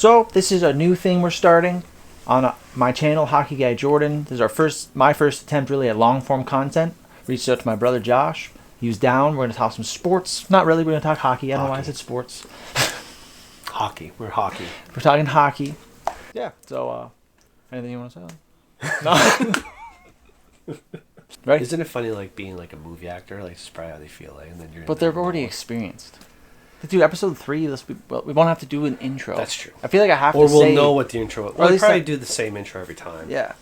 So this is a new thing we're starting on my channel, Hockey Guy Jordan. This is my first attempt really at long form content. Reached out to my brother Josh. He was down. We're gonna talk some sports. Not really. We're gonna talk hockey. I don't know why I said sports. Hockey. We're hockey. We're talking hockey. Yeah. So, anything you want to say? No. Right. Isn't it funny, like being like a movie actor? Like, it's probably how they feel like, and then you're. But they're already experienced. Dude, episode 3. We won't have to do an intro. That's true. I feel like I have or to we'll say. Or we'll know what the intro. We'll probably do the same intro every time. Yeah.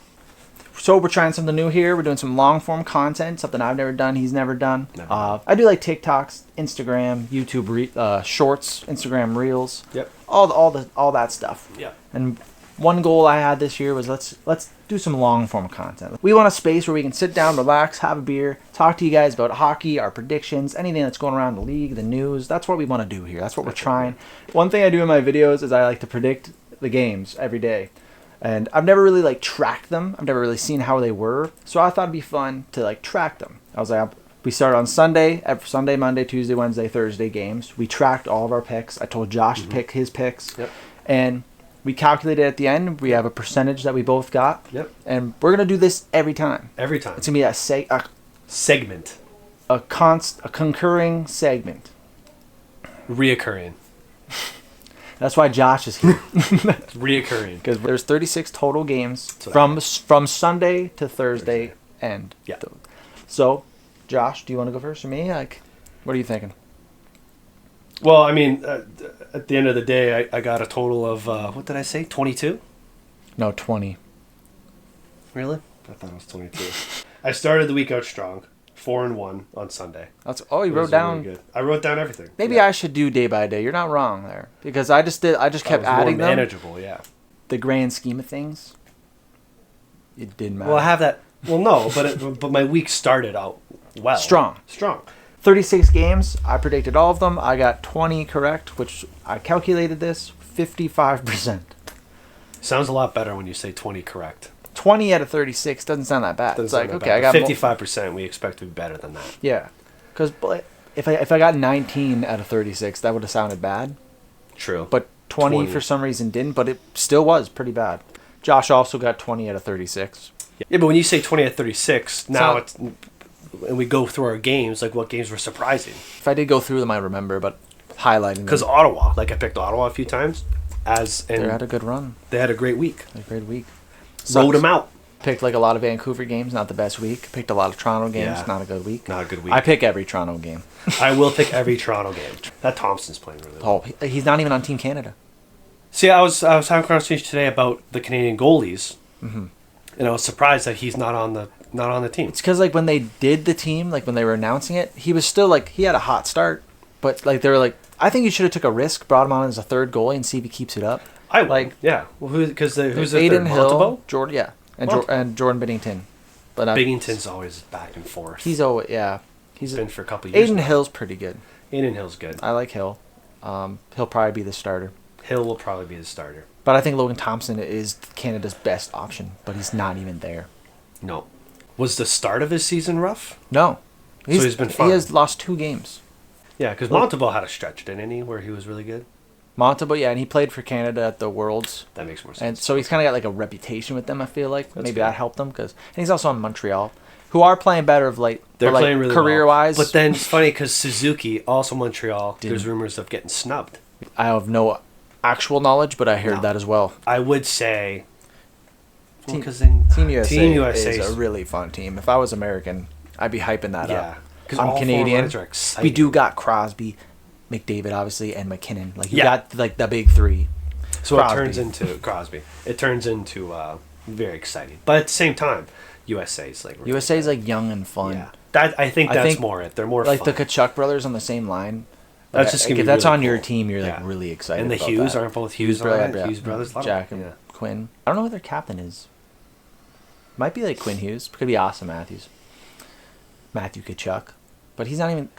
So we're trying something new here. We're doing some long form content, something I've never done, he's never done. I do like TikToks, Instagram, YouTube Shorts, Instagram Reels. Yep. All that stuff. Yep. And one goal I had this year was let's do some long form content. We want a space where we can sit down, relax, have a beer, talk to you guys about hockey, our predictions, anything that's going around the league, the news. That's what we want to do here. That's what we're trying. One thing I do in my videos is I like to predict the games every day. And I've never really like tracked them. I've never really seen how they were. So I thought it'd be fun to like track them. I was like, we started on Sunday, every Sunday, Monday, Tuesday, Wednesday, Thursday games. We tracked all of our picks. I told Josh to pick his picks. Yep. And we calculated at the end. We have a percentage that we both got. Yep. And we're going to do this every time. Every time. It's going to be a segment. A concurring segment. Reoccurring. That's why Josh is here. Reoccurring. Because there's 36 total games from Sunday to Thursday end. Yeah. So, Josh, do you want to go first or me? Like, what are you thinking? Well, I mean, at the end of the day, I got a total of, what did I say, 22? No, 20. Really? I thought it was 22. I started the week out strong. 4-1 on Sunday. You wrote down. Really good. I wrote down everything. Maybe I should do day by day. You're not wrong there, because I just kept adding more them. Manageable, yeah. The grand scheme of things, it didn't matter. Well, I have that. Well, no, but my week started out well. Strong. 36 games. I predicted all of them. I got 20 correct, which I calculated this 55%. Sounds a lot better when you say 20 correct. 20 out of 36 doesn't sound that bad. It's like, okay, I got 55%. We expect to be better than that. Yeah, because if I got 19 out of 36, that would have sounded bad. True. But 20 for some reason didn't, but it still was pretty bad. Josh also got 20 out of 36. Yeah, but when you say 20 out of 36, now and we go through our games, like what games were surprising. If I did go through them, I remember, but highlighting them. Because Ottawa, like I picked Ottawa a few times. They had a good run. They had a great week. Rode them out. Picked like a lot of Vancouver games, not the best week. Picked a lot of Toronto games, not a good week. Not a good week. I pick every Toronto game. I will pick every Toronto game. That Thompson's playing really well. Oh, he's not even on Team Canada. See, I was having a conversation today about the Canadian goalies, and I was surprised that he's not on the team. It's because like when they did the team, like when they were announcing it, he was still like he had a hot start, but like they were like, I think you should have took a risk, brought him on as a third goalie, and see if he keeps it up. Yeah. Well, who's the Aiden third? Hill, Jordan, yeah. And Jordan Binnington. But Binnington's always back and forth. He's been for a couple of years. Aiden Hill's pretty good. Aiden Hill's good. I like Hill. He'll probably be the starter. Hill will probably be the starter. But I think Logan Thompson is Canada's best option, but he's not even there. No. Was the start of his season rough? No. So he's been fine. He has lost 2 games. Yeah, because Montalban had a stretch, didn't he, where he was really good? Montalban, yeah, and he played for Canada at the Worlds. That makes more sense. And so he's kind of got like a reputation with them, I feel like. Maybe that helped him. And he's also on Montreal, who are playing better of late. They're playing really career-wise. But then it's funny because Suzuki, also Montreal, there's rumors of getting snubbed. I have no actual knowledge, but I heard that as well. I would say... Team USA is a really fun team. If I was American, I'd be hyping that up. Because I'm Canadian. Are we do got Crosby, McDavid, obviously, and McKinnon. Like you got like the big 3. So Crosby. It turns into Crosby. It turns into very exciting. But at the same time, USA's like young and fun. Yeah. I think that's more it. They're more like fun. The Kachuk brothers on the same line. That's just if that's really on your team, you're like really excited. And the about Hughes that. aren't both Hughes Hughes brothers. Jack and Quinn. I don't know who their captain is. Might be like Quinn Hughes. Could be Austin Matthews. Matthew Kachuk. But he's not even... Do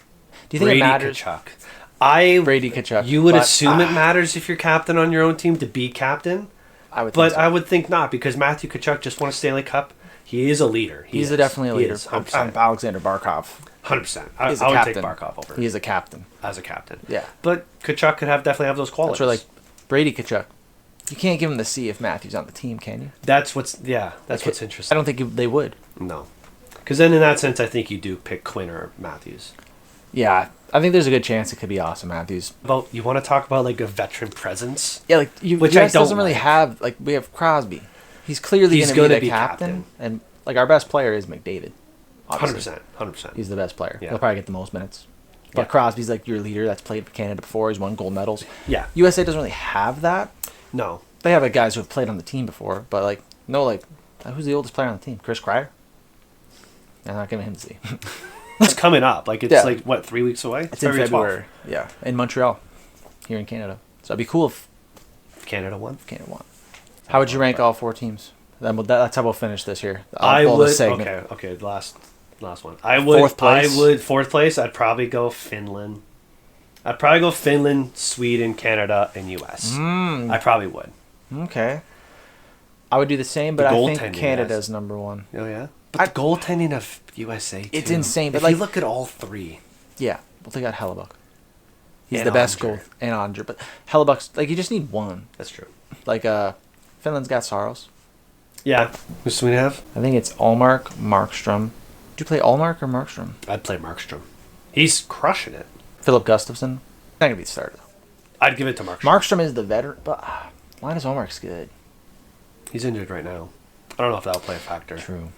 you think Brady it matters? Kachuk. Brady Kachuk. You would assume it matters if you're captain on your own team to be captain. I would think so. I would think not, because Matthew Kachuk just won a Stanley Cup. He is a leader. He's definitely a leader. I'm Alexander Barkov. 100%. I would take Barkov over. He is a captain. As a captain. Yeah. But Kachuk could definitely have those qualities. That's where, like, Brady Kachuk. You can't give him the C if Matthews on the team, can you? That's what's interesting. I don't think they would. No. Because then in that sense, I think you do pick Quinn or Matthews. Yeah, I think there's a good chance it could be Austin Matthews. You want to talk about like a veteran presence? Yeah, like which US I don't doesn't really like. have. Like we have Crosby. He's clearly going to be the captain, and like our best player is McDavid. 100%. He's the best player. Yeah. He'll probably get the most minutes. But Crosby's like your leader that's played for Canada before. He's won gold medals. Yeah. USA doesn't really have that. No. They have guys who have played on the team before, but like who's the oldest player on the team? Chris Kreider. I'm not giving him the C. It's coming up. Like it's like what, 3 weeks away? It's in February. 12th. Yeah, in Montreal, here in Canada. So it'd be cool if Canada won. How would you rank all 4 teams? That's how we'll finish this here. I would. Segment. Okay. The last one. I would. Fourth place. I would fourth place. I'd probably go Finland. I'd probably go Finland, Sweden, Canada, and US. I probably would. Okay. I would do the same, but I think Canada's number 1. Oh yeah. But the goaltending of USA, it's insane. But if you look at all 3, yeah. Well, they got Hellebuck. He's the best goal, and Andre. But Hellebuck's like you just need one. That's true. Like Finland's got Saros. Yeah. Who's Sweden have? I think it's Allmark, Markstrom. Do you play Allmark or Markstrom? I'd play Markstrom. He's crushing it. Philip Gustafsson. Not gonna be the starter though. I'd give it to Markstrom. Markstrom is the veteran, but Linus Allmark's good. He's injured right now. I don't know if that'll play a factor. True.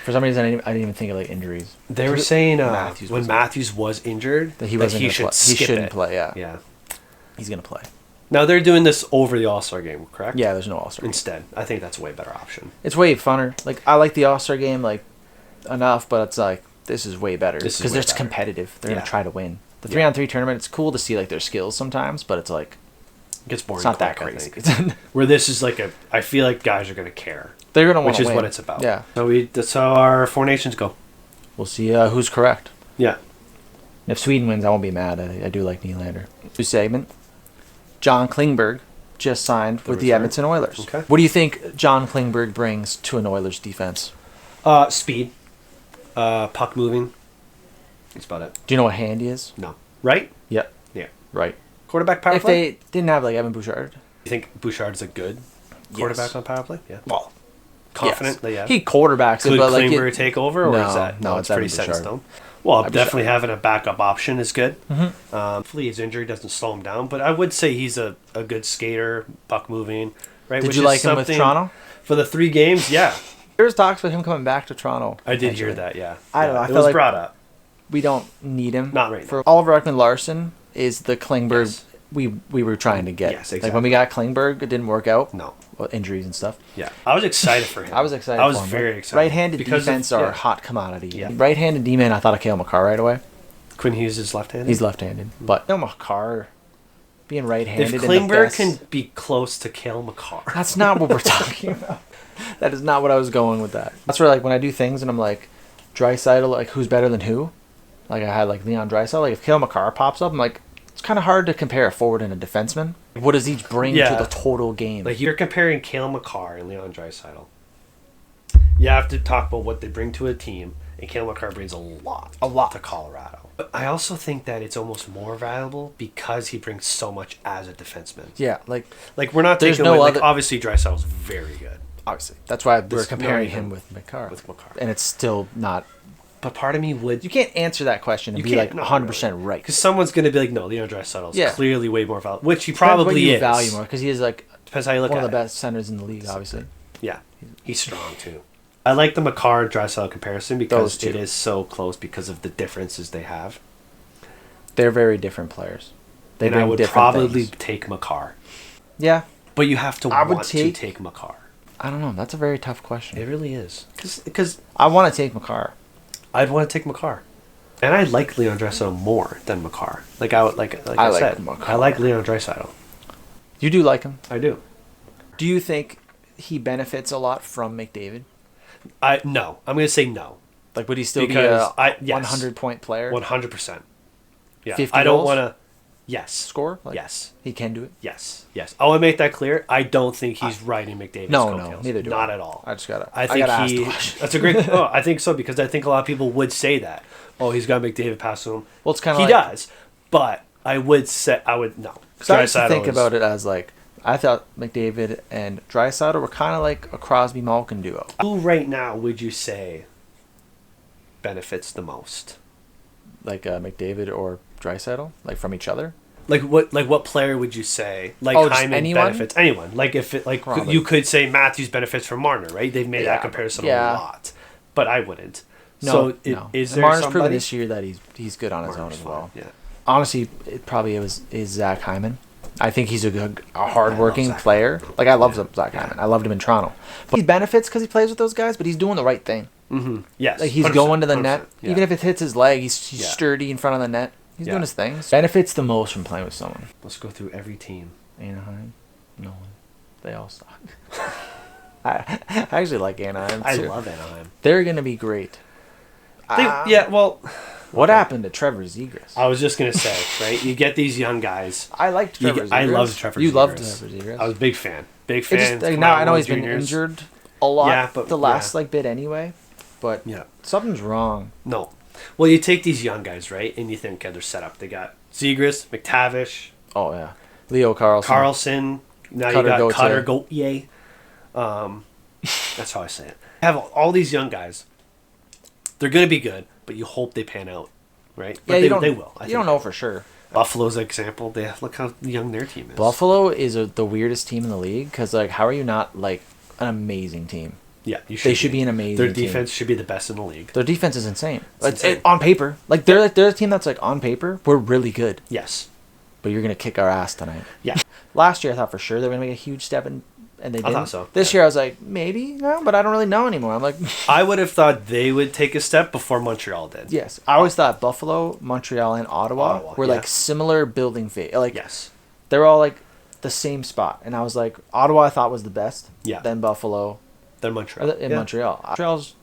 For some reason, I didn't even think of like injuries. They were saying when Matthews was injured that he shouldn't play. Yeah. He's gonna play. Now they're doing this over the All-Star game, correct? Yeah, there's no All-Star instead. I think that's a way better option. It's way funner. Like I like the All-Star game like enough, but it's like this is way better because it's competitive. They're gonna try to win. The 3-on-3 tournament, it's cool to see like their skills sometimes, but it's like it gets boring. It's not that crazy. Where this is like I feel like guys are gonna care. They're gonna want to win, which is what it's about. Yeah. So that's how our 4 nations go. We'll see who's correct. Yeah. If Sweden wins, I won't be mad. I do like Nylander. New segment. John Klingberg just signed with the Edmonton Oilers. Okay. What do you think John Klingberg brings to an Oilers defense? Speed, puck moving. That's about it. Do you know what hand he is? No. Right? Yep. Yeah. Right. Quarterback power play? If they didn't have like Evan Bouchard. You think Bouchard's a good quarterback on power play? Yeah. Well, confident that he quarterbacks it, but Klingberg take over, or is that it's pretty set in stone? Well, definitely having a backup option is good. Mm-hmm. Hopefully his injury doesn't slow him down, but I would say he's a good skater, puck moving. Right? Did you like him with Toronto? For the 3 games, yeah. There's talks about him coming back to Toronto. I did hear that, yeah. I don't know. I feel like brought up. We don't need him. Not right now. For Oliver Ekman-Larsson is the Klingberg we were trying to get. Yes, exactly. Like when we got Klingberg, it didn't work out. No. Injuries and stuff. Yeah. I was excited for him. I was excited I was for him. very excited. Right-handed defense are a hot commodity. Yeah. Right-handed D-man, I thought of Cale Makar right away. Quinn Hughes is left-handed? He's left-handed. But Cale Makar being right-handed if Klingberg can be close to Cale Makar. That's not what we're talking about. That is not what I was going with that. That's where like when I do things and I'm like, Draisaitl, like who's better than who? Like I had like Leon Draisaitl. Like if Cale Makar pops up, I'm like, it's kind of hard to compare a forward and a defenseman. What does each bring to the total game? Like you're comparing Cale Makar and Leon Draisaitl. You have to talk about what they bring to a team, and Cale Makar brings a lot to Colorado. But I also think that it's almost more valuable because he brings so much as a defenseman. Yeah, like we're not taking away. Like obviously Draisaitl's very good. Obviously, that's why we're comparing him with Makar. And it's still not. But part of me would... You can't answer that question and be like 100% right. Because someone's going to be like, no, Leon Draisaitl is clearly way more valuable. Which he probably is. Value more because he is like depends how you look one at of the best centers in the league, obviously. Yeah, he's strong too. I like the Makar Draisaitl comparison because it is so close because of the differences they have. They're very different players. And I would probably take Makar. Yeah. But you have to want to take Makar. I don't know. That's a very tough question. It really is. Because I want to take Makar. I'd want to take Makar. And I like Leon Draisaitl more than Makar. Like I said, I like Leon Draisaitl. You do like him? I do. Do you think he benefits a lot from McDavid? No. I'm going to say no. Like, would he still be a 100-point player? 100%. Yeah. 50 I don't goals? want to... Yes. Score? Like, yes. He can do it? Yes. I want to make that clear. I don't think he's riding McDavid's coattails. No, neither do I. Not at all. I just got to... I think that's a great... I think so, because I think a lot of people would say that. Oh, he's got McDavid pass to him. Well, it's kind of He does, but I would say... No. So I used to think about it as like I thought McDavid and Draisaitl were kind of like a Crosby Malkin duo. Who right now would you say benefits the most? Like McDavid or Draisaitl, like from each other. Like what player would you say like Oh, just Hyman anyone? benefits anyone? Like if it like Probably. you could say Matthews benefits from Marner, right? They've made that comparison Yeah. a lot, but I wouldn't. No, So no. is there Marner's somebody? proven this year that he's good on his own Marner's as well. fine, yeah. Honestly, it probably is Zach Hyman. I think he's a hardworking Zach player. Like I love Zach Hyman. I loved him in Toronto. But he benefits because he plays with those guys. But he's doing the right thing. Mm-hmm. Yes, Like he's 100%, going to the net, 100%, yeah. even if it hits his leg. He's Yeah. sturdy in front of the net. He's Yeah. doing his thing. Benefits the most from playing with someone. Let's go through every team. Anaheim, no one. They all suck. I actually like Anaheim. I too. love Anaheim. They're gonna be great. Yeah, well, What happened to Trevor Zegras? I was just gonna say, right? You get these young guys. I liked Trevor Zegras. I loved Trevor. You Zegras. loved Trevor Zegras. I was a big fan. Big It fan. just, like, Coming now out I know World he's been Juniors. injured a lot. Yeah, but- the last yeah. like bit anyway. But Yeah. something's wrong. No. Well, you take these young guys, right, and you think, okay, they're set up. They got Zegras, McTavish, Oh yeah, Leo Carlson. Carlson. Now Cutter you got Gauthier. Cutter Gauthier. That's how I say it. Have all these young guys. They're going to be good, but you hope they pan out, right? But Yeah, they will. I You think don't know for sure. Buffalo's an example. They look how young their team is. Buffalo is the weirdest team in the league because like how are you not like an amazing team? Yeah, They should be an amazing Their team. defense should be the best in the league. Their defense is insane. It's insane. On paper, like they're a team that's like on paper we're really good, Yes. but you're gonna kick our ass tonight. Yeah. Last year I thought for sure they were gonna make a huge step and they didn't. thought so, This year I was like maybe no, but I don't really know anymore. I'm like I would have thought they would take a step before Montreal did. yes. I always thought Buffalo, Montreal, and Ottawa were yeah. like similar building phase. Like Yes. they're all like the same spot, and I was like Ottawa I thought was the best. Yeah. Then Buffalo. Then Montreal. In Yeah. Montreal. Montreal's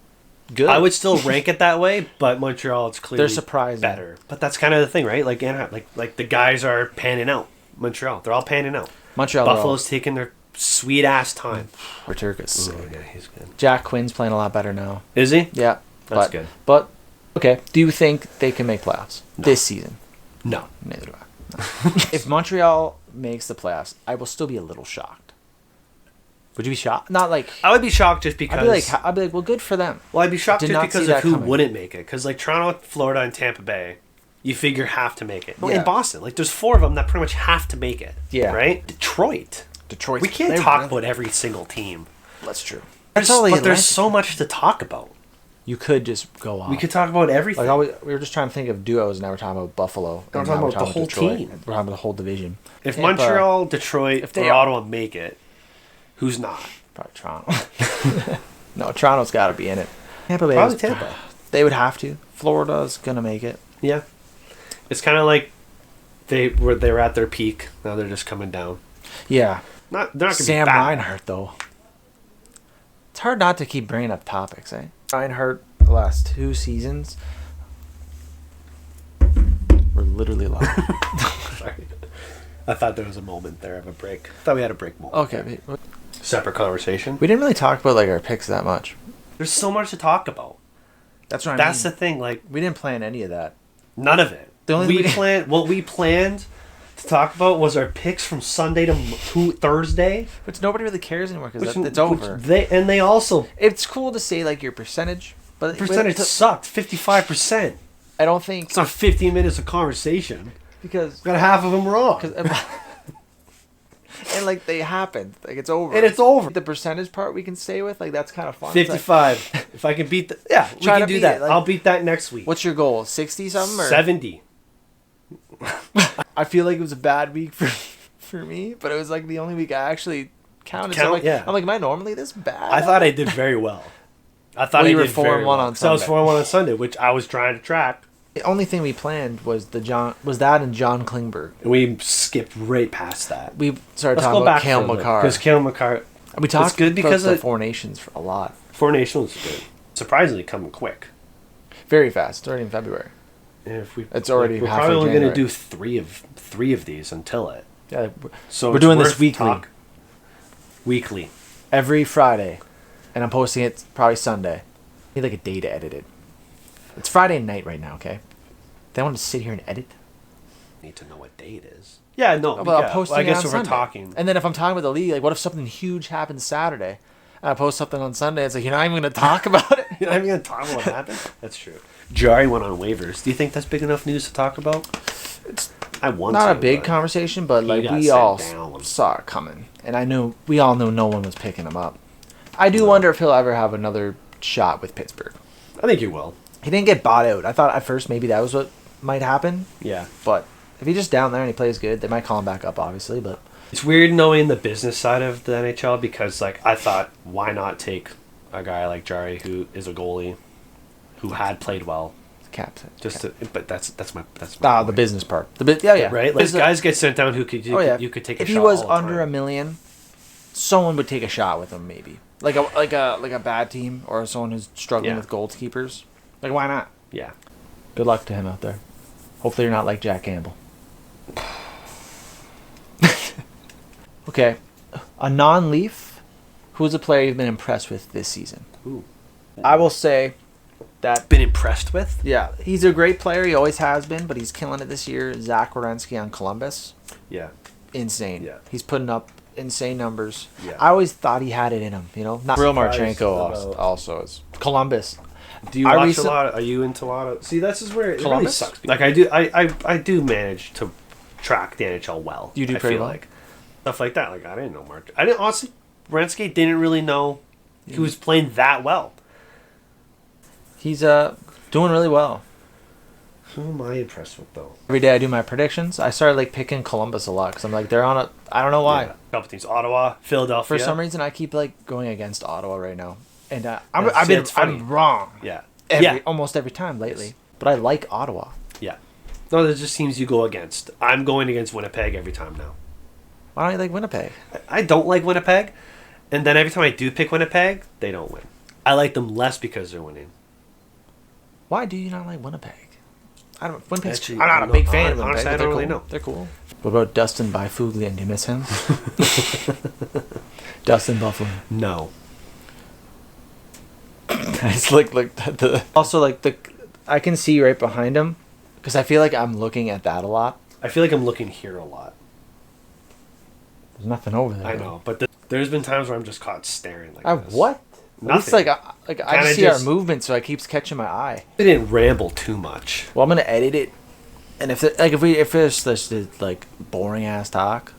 good. I would still rank it that way, but Montreal is clearly They're surprising. better. But that's kind of the thing, right? Like Anaheim, like the guys are panning out. Montreal, they're all panning out. Montreal. Buffalo's taking their sweet ass time. Returka's Oh, yeah, he's good. Jack Quinn's playing a lot better now. Is he? Yeah. That's good. But okay, do you think they can make playoffs this season? No. Neither do I. No. If Montreal makes the playoffs, I will still be a little shocked. Would you be shocked? Not like I would be shocked just because. I'd be like, well, good for them. Well, I'd be shocked Did just not because see of that who coming. wouldn't make it. Because like Toronto, Florida, and Tampa Bay, you figure have to make it. Well, Yeah. in Boston, like there's 4 of them that pretty much have to make it. Yeah. Right. Detroit. Detroit. We can't talk about every single team. That's true. But there's so much to talk about. You could just go on. We could talk about everything. Like always, we were just trying to think of duos, and now we're talking about Buffalo. We're and talking now about the whole Detroit. team. We're talking about the whole division. If Tampa- Montreal, Detroit, if they or are- Ottawa make it, who's not? Probably Toronto. No, Toronto's got to be in it. Tampa Bay. Probably Tampa. They would have to. Florida's gonna make it. Yeah. It's kind of like they were at their peak. Now they're just coming down. Yeah. They're not gonna Sam be bad. Reinhart though. It's hard not to keep bringing up topics, eh? Reinhart, the last 2 seasons, were literally live. Sorry. I thought there was a moment there of a break. I thought we had a break moment. Okay, Separate conversation. we didn't really talk about like our picks that much. There's so much to talk about. That's what I That's mean. the thing. Like We didn't plan any of that. none of it. The only we thing- planned. What we planned to talk about was our picks from Sunday to Thursday. Which nobody really cares anymore because Which- it's over. They also It's cool to say like your percentage, but percentage sucked. 55%. I don't think It's not 15 minutes of conversation. because Got half of them wrong. and like they happened, like it's over, And it's over. The percentage part we can stay with, like that's kind of fun. It's like, 55. If I can beat that, yeah, we Try can to do beat that. it, like- I'll beat that next week. what's your goal? 60 something or 70. I feel like it was a bad week for me, but it was like the only week I actually counted. So Yeah. I'm like, am I normally this bad? I thought I did very well. I thought Well, I you were did 4-1 very well. on So I was Sunday. 4-1 on Sunday, which I was trying to track. The only thing we planned was that and John Klingberg. And we skipped right past that. We started Let's talking go about back Kale further, Makar. because Kale Makar, We talked it's good because about the of Four Nations for a lot. Four Nations is good. Surprisingly coming quick. Very fast. It's already in February. And if we, It's already we're halfway probably only going to January. do three of these until it. Yeah, So we're it's doing this worth weekly. Weekly. Every Friday, and I'm posting it probably Sunday. I need like a day to edit it. It's Friday night right now, okay? They want to sit here and edit. Need to know what day it is. Yeah, no. Well, yeah. I'm posting Well, I guess it on if we're Sunday. talking. And then if I'm talking about the league, like, what if something huge happens Saturday? And I post something on Sunday. It's like, you're not even going to talk about it? You're not even going to talk about what happened? That's true. Jari went on waivers. Do you think that's big enough news to talk about? I want Not to, a big but conversation, but he like got we sent all down. saw it coming. And I knew, we all knew no one was picking him up. I do wonder if he'll ever have another shot with Pittsburgh. I think he will. He didn't get bought out. I thought at first maybe that was what might happen. Yeah. But if he's just down there and he plays good, they might call him back up, obviously. But It's weird knowing the business side of the NHL because, like, I thought, why not take a guy like Jari, who is a goalie, who had played well, Caps. but that's my The point. business part. Yeah. Right? Like, guys get sent down who could you could take a if shot. he was all the under time. $1 million, someone would take a shot with him, maybe. Like a bad team or someone who's struggling Yeah. with goalkeepers. Like, why not? Yeah. Good luck to him out there. Hopefully you're not like Jack Campbell. Okay. A non-Leaf, who's a player you've been impressed with this season? Ooh. I will say that, Been impressed with? yeah, he's a great player. He always has been, but he's killing it this year. Zach Werenski on Columbus. Yeah. Insane. Yeah. He's putting up insane numbers. Yeah. I always thought he had it in him, you know? Not Real Surprised Marchenko about- also is. Columbus. Do you I watch recent- a lot? Are you into a lot of? See, this is where it really Columbus? sucks. Like I do, I do manage to track the NHL well. You do I pretty feel well. like stuff like that. Like I didn't know Mark. I didn't honestly. Renski didn't really know he was playing that well. He's doing really well. Who am I impressed with though? Every day I do my predictions. I started like picking Columbus a lot because I'm like, they're on a. I don't know why. Yeah. Couple teams: Ottawa, Philadelphia. For some reason, I keep like going against Ottawa right now, and It's funny. I'm wrong. Yeah. Almost every time lately. But I like Ottawa. Yeah. No, there's just teams you go against. I'm going against Winnipeg every time now. Why don't you like Winnipeg? I don't like Winnipeg, and then every time I do pick Winnipeg, they don't win. I like them less because they're winning. Why do you not like Winnipeg? I don't. Winnipeg's. Actually, I'm not I'm a big not- fan of honestly, Winnipeg. I But don't they're really cool. know. They're cool. What about Dustin Byfuglien? Do you miss him? Dustin Byfuglien. No. It's like the also like the I can see right behind him because I feel like I'm looking at that a lot. I feel like I'm looking here a lot. There's nothing over there. I know, but there's been times where I'm just caught staring like this. What? At least Nothing. I Kinda just see just- our movement, so it keeps catching my eye. I didn't ramble too much. Well, I'm gonna edit it, and if there's this like boring ass talk,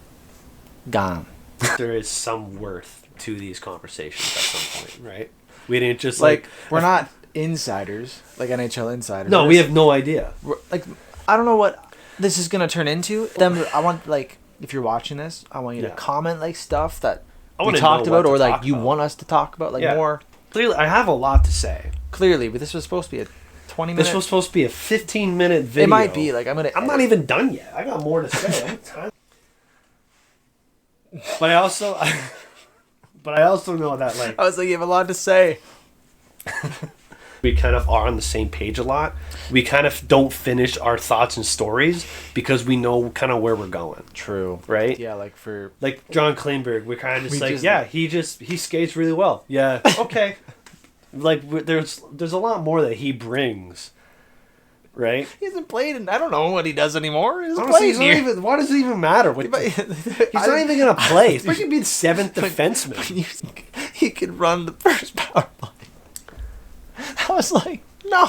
gone. There is some worth to these conversations at some point, right? We didn't just Like we're not insiders, like NHL insiders. No, We're we just- have no idea. like I don't know what this is gonna turn into. I want like if you're watching this, I want you to Yeah. comment like stuff that I we wanna talked know what about, or to like talk you about. want us to talk about, like Yeah. more Clearly, I have a lot to say. clearly. But this was supposed to be a 20-minute. This was supposed to be a 15-minute video. It might be like I'm not edit. even done yet. I got more to say. I have time. But I also know that like I was like, you have a lot to say. we kind of are on the same page a lot. We kind of don't finish our thoughts and stories because we know kind of where we're going, True. right? Yeah, like for Like John Kleinberg, we're kind of just We like, just- yeah, he skates really well. Yeah, okay. Like there's a lot more that he brings, right? he hasn't played, and I don't know what he does anymore. He hasn't Honestly, played he's not here. even, why does it even matter? He's not even gonna play. He's probably gonna be the seventh defenseman. He could run the first power play. I was like, no.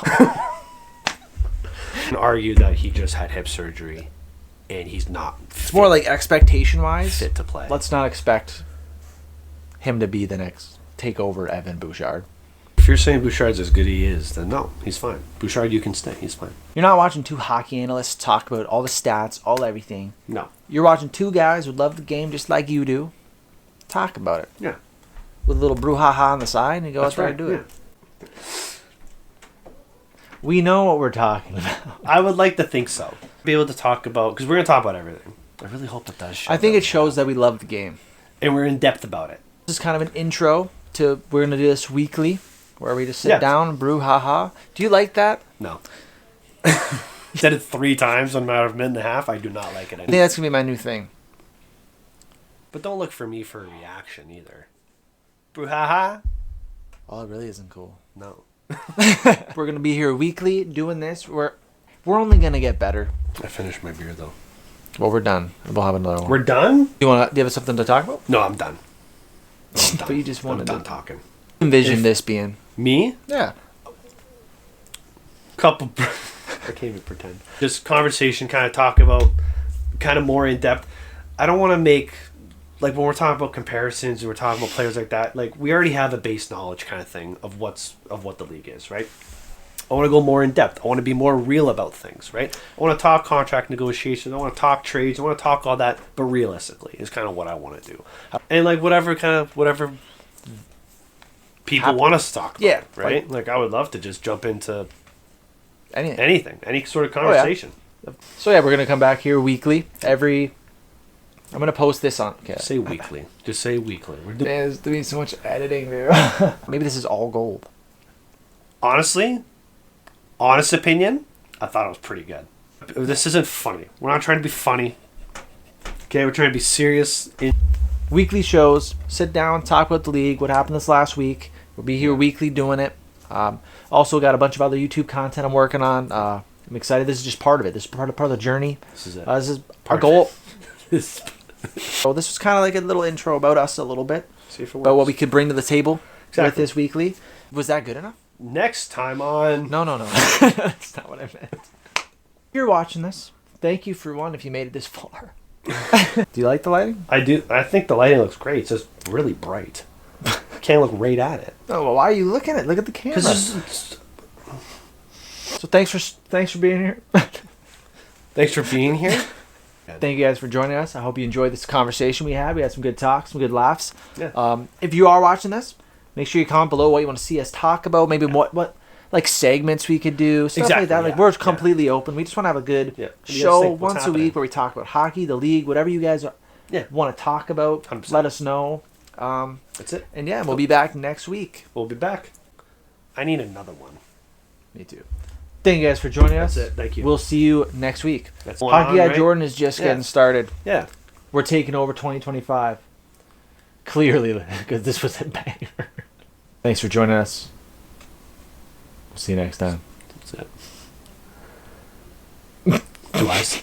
Can argue that he just had hip surgery, and he's not. It's more like expectation-wise. fit to play. Let's not expect him to be the next takeover Evan Bouchard. If you're saying Bouchard's as good as he is, then no, he's fine. Bouchard, you can stay. He's fine. You're not watching two hockey analysts talk about all the stats, all everything. No. You're watching two guys who love the game just like you do. Talk about it. Yeah. With a little brouhaha on the side and go out there and do it. We know what we're talking about. I would like to think so. Be able to talk about, because we're going to talk about everything. I really hope it does show. I think that. it shows that we love the game. And we're in depth about it. This is kind of an intro to, we're going to do this weekly, where we just sit Yeah. down and brouhaha. Do you like that? No. Said it 3 times in a matter of a minute and a half. I do not like it I think anymore. that's going to be my new thing. But don't look for me for a reaction either. Brouhaha? Oh, it really isn't cool. No. We're going to be here weekly doing this. We're only going to get better. I finished my beer though. Well, we're done. We'll have another one. We're done? Do you have something to talk about? No, I'm done. I'm done. But you just wanted I'm done to talking. envision this being. Me? Yeah. Couple. I can't even pretend. Just conversation, kind of talk about, kind of more in depth. I don't want to make, like when we're talking about comparisons, we're talking about players like that. Like we already have a base knowledge kind of thing of what the league is, right? I want to go more in depth. I want to be more real about things, right? I want to talk contract negotiations. I want to talk trades. I want to talk all that, but realistically is kind of what I want to do. And like whatever people want us to talk about, Yeah, right? Like I would love to just jump into Anything. any sort of conversation. So yeah, we're gonna come back here weekly. I'm gonna post this on. Okay. Say weekly. Just say weekly. Man, it's doing so much editing, dude. Maybe this is all gold. Honestly, honest opinion, I thought it was pretty good. This isn't funny. We're not trying to be funny. Okay, we're trying to be serious. Weekly shows. Sit down, talk about the league. What happened this last week? We'll be here weekly doing it. Also got a bunch of other YouTube content I'm working on. I'm excited. This is just part of it. This is part of the journey. This is it. This is our goal. So this was kind of like a little intro about us a little bit. See if it About what works. we could bring to the table with Exactly. this weekly. Was that good enough? Next time on... No. That's not what I meant. If you're watching this, thank you for one if you made it this far. Do you like the lighting? I do. I think the lighting looks great. It's just really bright. Can't look right at it. Oh, well, why are you looking at it? Look at the camera. So thanks for being here. Thanks for being here. Thank you guys for joining us. I hope you enjoyed this conversation we had. We had some good talks, some good laughs. Yeah. If you are watching this, make sure you comment below what you want to see us talk about. Maybe what like segments we could do, stuff Exactly, like that. Like yeah, we're completely open. We just want to have a good What do you guys show think? What's once a happening? week where we talk about hockey, the league, whatever you guys want to talk about. 100%. Let us know. That's it. And yeah, we'll be back next week. We'll be back. I need another one. Me too. Thank you guys for joining us. That's it. Thank you. We'll see you next week. That's Hockey Guy right? Jordan is just Yeah. getting started. Yeah. We're taking over 2025. Clearly, because this was a banger. Thanks for joining us. We'll see you next time. That's it.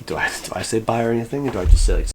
Do I say bye or anything? Or do I just say like